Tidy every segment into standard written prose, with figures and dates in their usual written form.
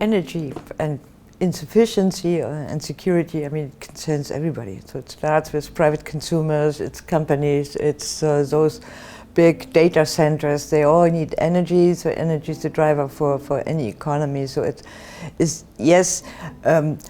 energy and insufficiency and security, I mean, it concerns everybody. So it starts with private consumers, it's companies, it's those big data centers. They all need energy, so energy is the driver for any economy. So it is, yes,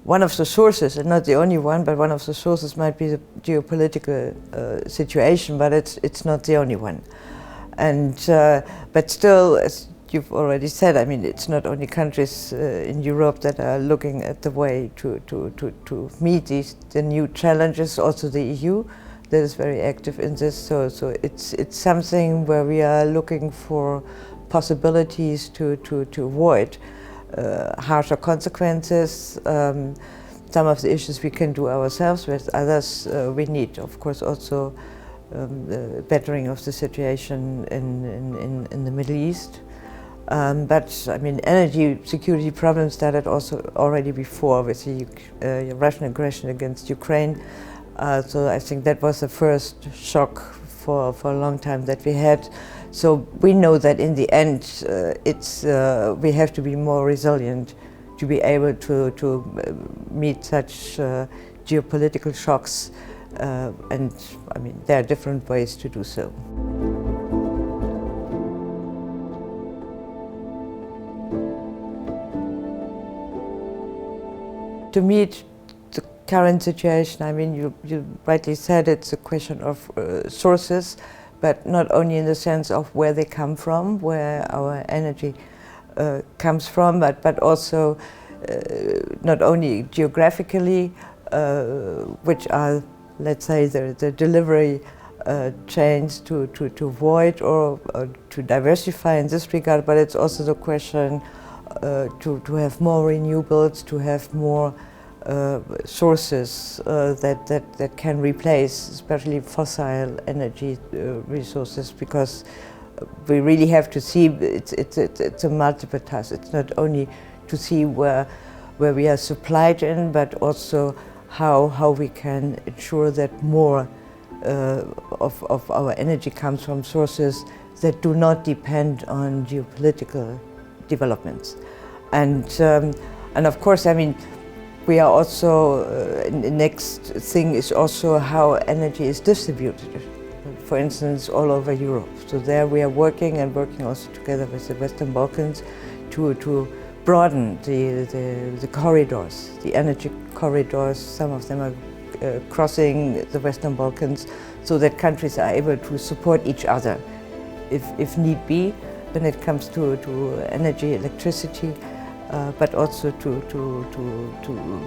one of the sources, and not the only one, but one of the sources might be the geopolitical situation, but it's not the only one. And but still, as you've already said, I mean, it's not only countries in Europe that are looking at the way to meet the new challenges, also the EU that is very active in this. So it's something where we are looking for possibilities to avoid harsher consequences. Some of the issues we can do ourselves, with others we need, of course, also bettering of the situation in the Middle East. But I mean, energy security problems started also already before with the Russian aggression against Ukraine. So I think that was the first shock for a long time that we had. So we know that in the end, we have to be more resilient to be able to meet such geopolitical shocks. And I mean, there are different ways to do so. To meet the current situation, I mean, you rightly said it's a question of sources, but not only in the sense of where they come from, where our energy comes from, but also not only geographically, which are, let's say, the delivery chains to avoid or to diversify in this regard, but it's also the question to have more renewables, to have more sources that can replace, especially fossil energy resources, because we really have to see it's a multiple task. It's not only to see where we are supplied in, but also how we can ensure that more of our energy comes from sources that do not depend on geopolitical developments. And of course, I mean, we are also, the next thing is also how energy is distributed, for instance, all over Europe. So there we are working also together with the Western Balkans to broaden the corridors, the energy corridors. Some of them are crossing the Western Balkans, so that countries are able to support each other if need be when it comes to energy, electricity, but also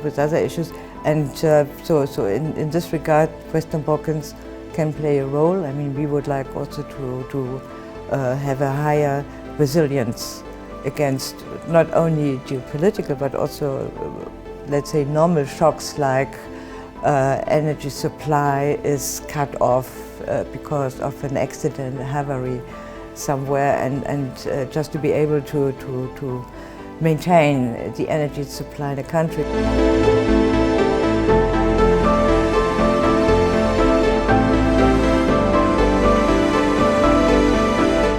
with other issues. And so in this regard, Western Balkans can play a role. I mean, we would like also to have a higher resilience against not only geopolitical, but also, let's say, normal shocks like energy supply is cut off because of an accident, a havari somewhere, and just to be able to maintain the energy supply in a country.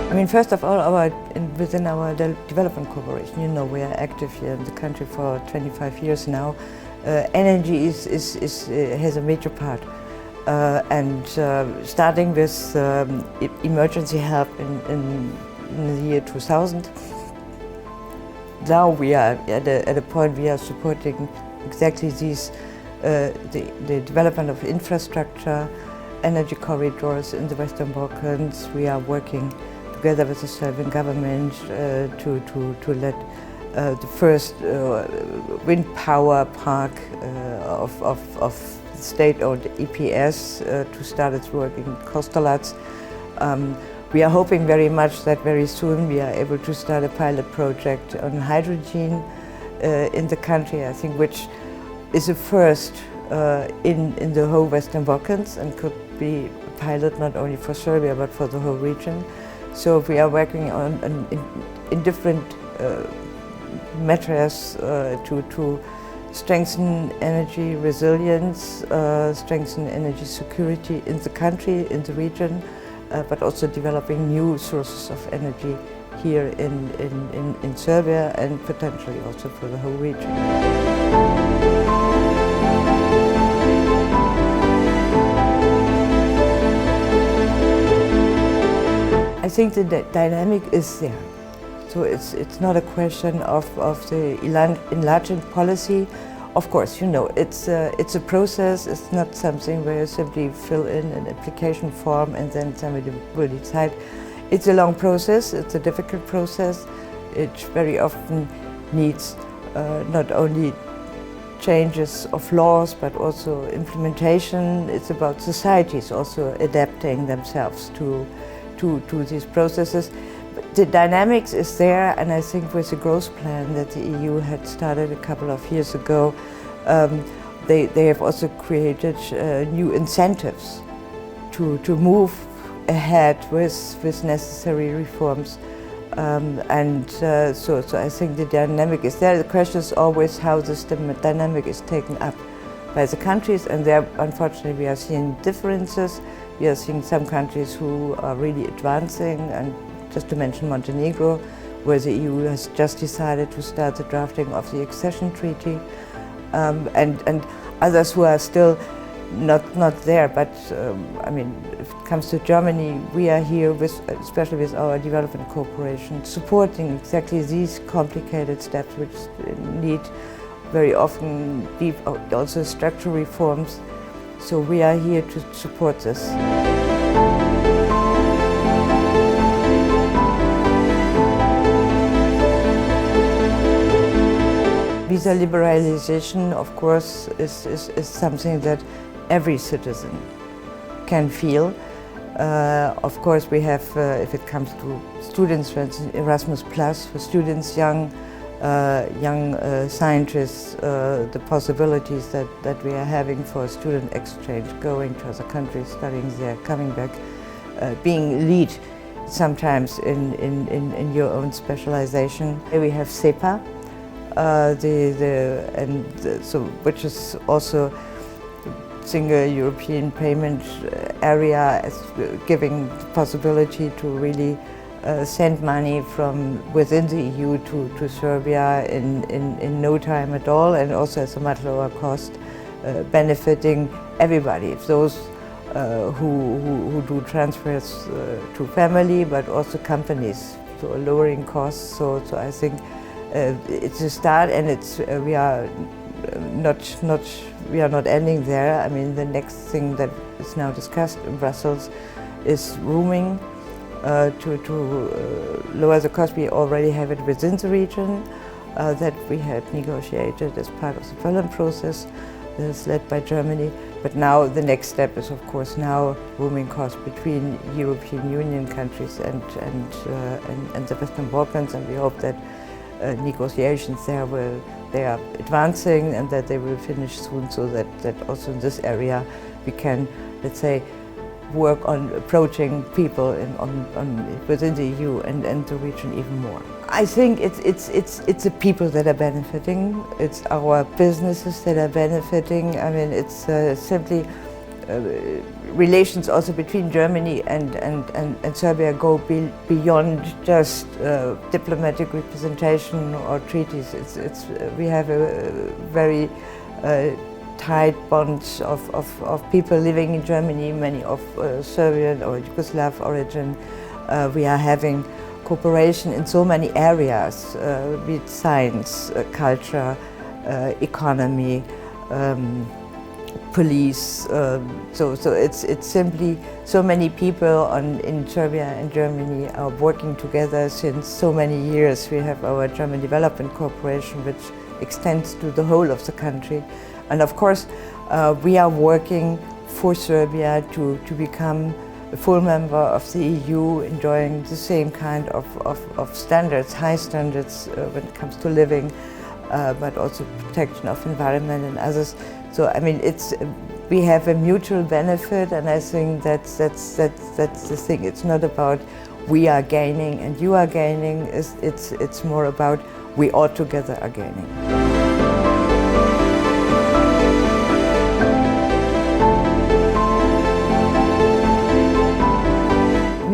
I mean, first of all, within our development cooperation, you know, we are active here in the country for 25 years now. Energy has a major part, and starting with emergency help in the year 2000. Now we are at a point we are supporting exactly these, the development of infrastructure, energy corridors in the Western Balkans. We are working together with the Serbian government to let the first wind power park of state-owned EPS to start its work in Kostolac. We are hoping very much that very soon we are able to start a pilot project on hydrogen in the country, I think, which is a first in the whole Western Balkans and could be a pilot not only for Serbia but for the whole region. So we are working on in different measures to strengthen energy resilience, strengthen energy security in the country, in the region, but also developing new sources of energy here in Serbia and potentially also for the whole region. I think the dynamic is there. So it's not a question of the enlarging policy. Of course, you know, it's a process. It's not something where you simply fill in an application form and then somebody will decide. It's a long process. It's a difficult process. It very often needs not only changes of laws but also implementation. It's about societies also adapting themselves to these processes. The dynamics is there, and I think with the growth plan that the EU had started a couple of years ago, they have also created new incentives to move ahead with necessary reforms. So I think the dynamic is there. The question is always how this dynamic is taken up by the countries, and there, unfortunately, we are seeing differences. We are seeing some countries who are really advancing, and just to mention Montenegro, where the EU has just decided to start the drafting of the accession treaty, and others who are still not there. But I mean, if it comes to Germany, we are here, especially with our development cooperation, supporting exactly these complicated steps which need very often deep, also structural reforms. So we are here to support this. Visa liberalization, of course, is something that every citizen can feel. Of course, we have, if it comes to students, for instance, Erasmus Plus for students, young scientists, the possibilities that we are having for student exchange, going to other countries, studying there, coming back, being lead sometimes in your own specialization. Here we have SEPA, which is also single European payment area, as giving the possibility to really send money from within the EU to Serbia in no time at all, and also at a much lower cost, benefiting everybody, those who do transfers to family, but also companies, so lowering costs. So I think it's a start, and we are not ending there. I mean, the next thing that is now discussed in Brussels is roaming. To lower the cost. We already have it within the region that we had negotiated as part of the Berlin process that is led by Germany. But now the next step is, of course, now roaming costs between European Union countries and the Western Balkans, and we hope that negotiations they are advancing and that they will finish soon, so that also in this area we can, let's say, work on approaching people within the EU and the region even more. I think it's the people that are benefiting. It's our businesses that are benefiting. I mean, it's simply relations also between Germany and Serbia go beyond just diplomatic representation or treaties. We have a very tight bonds of people living in Germany, many of Serbian or Yugoslav origin. We are having cooperation in so many areas, be it science, culture, economy, police. So it's simply so many people in Serbia and Germany are working together since so many years. We have our German Development Cooperation, which extends to the whole of the country. And of course, we are working for Serbia to become a full member of the EU, enjoying the same kind of standards, high standards when it comes to living, but also protection of environment and others. So I mean, we have a mutual benefit, and I think that's the thing. It's not about we are gaining and you are gaining. It's more about we all together are gaining.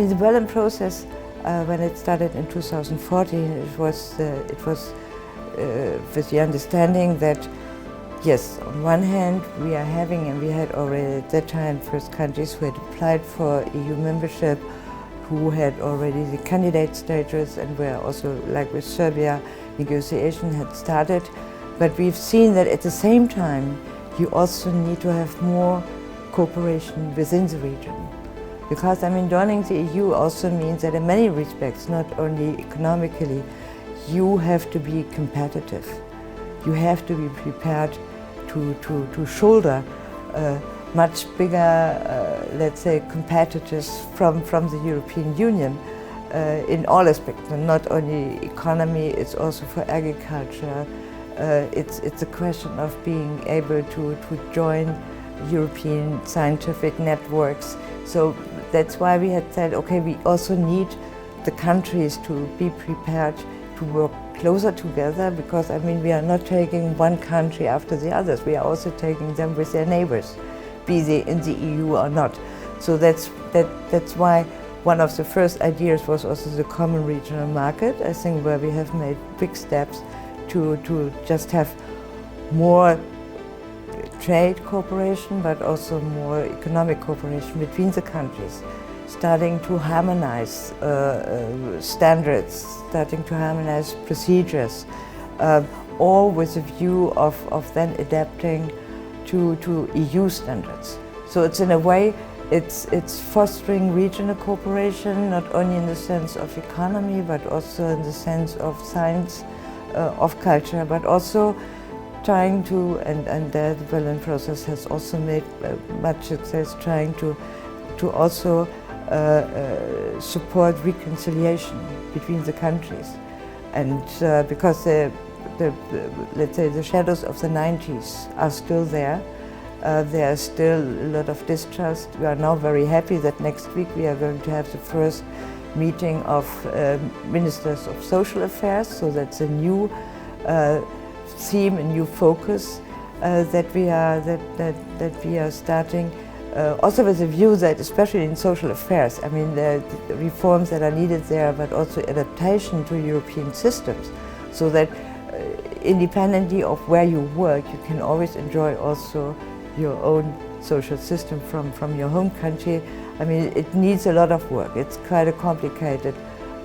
The Berlin process When it started in 2014, it was with the understanding that, yes, on one hand we are having, and we had already at that time first countries who had applied for EU membership, who had already the candidate status, and where also, like with Serbia, negotiation had started. But we've seen that at the same time you also need to have more cooperation within the region. Because, I mean, joining the EU also means that in many respects, not only economically, you have to be competitive. You have to be prepared to shoulder much bigger, let's say, competitors from the European Union in all aspects, and not only economy, it's also for agriculture. It's a question of being able to join European scientific networks. So that's why we had said, okay, we also need the countries to be prepared to work closer together, because, I mean, we are not taking one country after the others, we are also taking them with their neighbors, be they in the EU or not. So that's why one of the first ideas was also the common regional market, I think, where we have made big steps to just have more trade cooperation, but also more economic cooperation between the countries, starting to harmonize standards, starting to harmonize procedures, all with a view of then adapting to EU standards. So it's, in a way, it's fostering regional cooperation, not only in the sense of economy, but also in the sense of science, of culture, but also trying to, and the Berlin process has also made much success, trying to also support reconciliation between the countries. And because let's say the shadows of the 90s are still there, there is still a lot of distrust. We are now very happy that next week we are going to have the first meeting of ministers of social affairs, so that's a new theme, a new focus that we are starting. Also with a view that, especially in social affairs, I mean, the reforms that are needed there, but also adaptation to European systems, so that independently of where you work, you can always enjoy also your own social system from your home country. I mean, it needs a lot of work. It's quite a complicated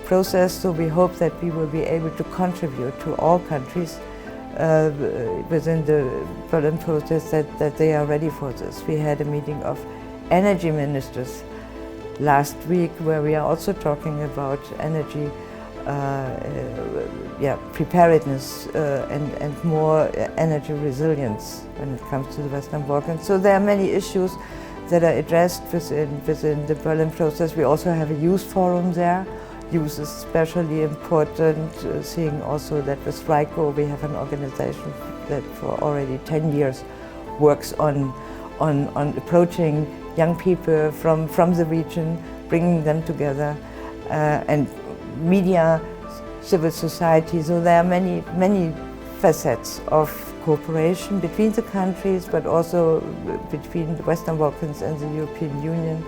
process, so we hope that we will be able to contribute to all countries within the Berlin process that they are ready for this. We had a meeting of energy ministers last week where we are also talking about energy preparedness and more energy resilience when it comes to the Western Balkans. So there are many issues that are addressed within the Berlin process. We also have a youth forum there. Youth is especially important, seeing also that with RICO we have an organization that for already 10 years works on approaching young people from the region, bringing them together, and media, civil society. So there are many facets of cooperation between the countries, but also between the Western Balkans and the European Union,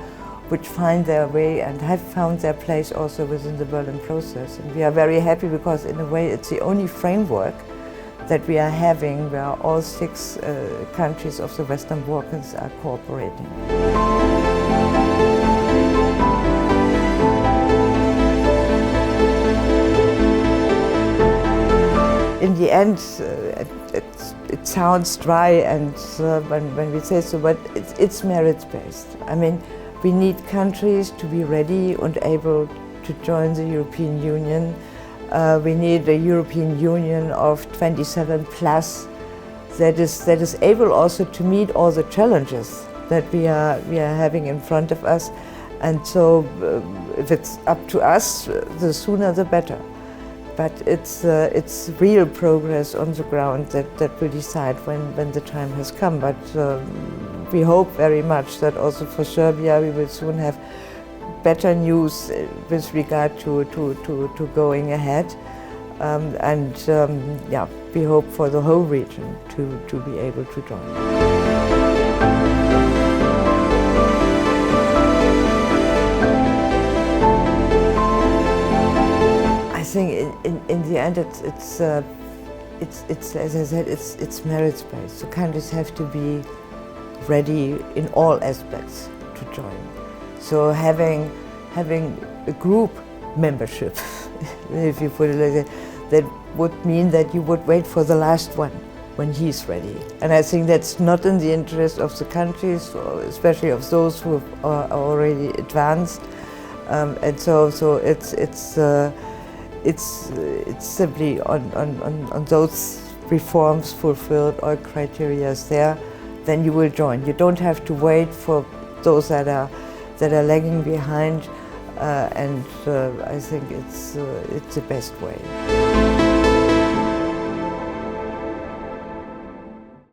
which find their way and have found their place also within the Berlin process. And we are very happy because, in a way, it's the only framework that we are having where all 6 countries of the Western Balkans are cooperating. In the end, it sounds dry, and when we say so, but it's merits-based. I mean, we need countries to be ready and able to join the European Union. We need a European Union of 27 plus that is able also to meet all the challenges that we are having in front of us. And so, if it's up to us, the sooner the better. But it's real progress on the ground that will decide when the time has come. But we hope very much that also for Serbia we will soon have better news with regard to going ahead. We hope for the whole region to be able to join. end, it's as I said, it's merit-based. So countries have to be ready in all aspects to join. So having a group membership, if you put it like that would mean that you would wait for the last one when he's ready. And I think that's not in the interest of the countries, or especially of those who are already advanced. And so it's simply on those reforms fulfilled, all criteria there, then you will join. You don't have to wait for those that are lagging behind, and I think it's the best way.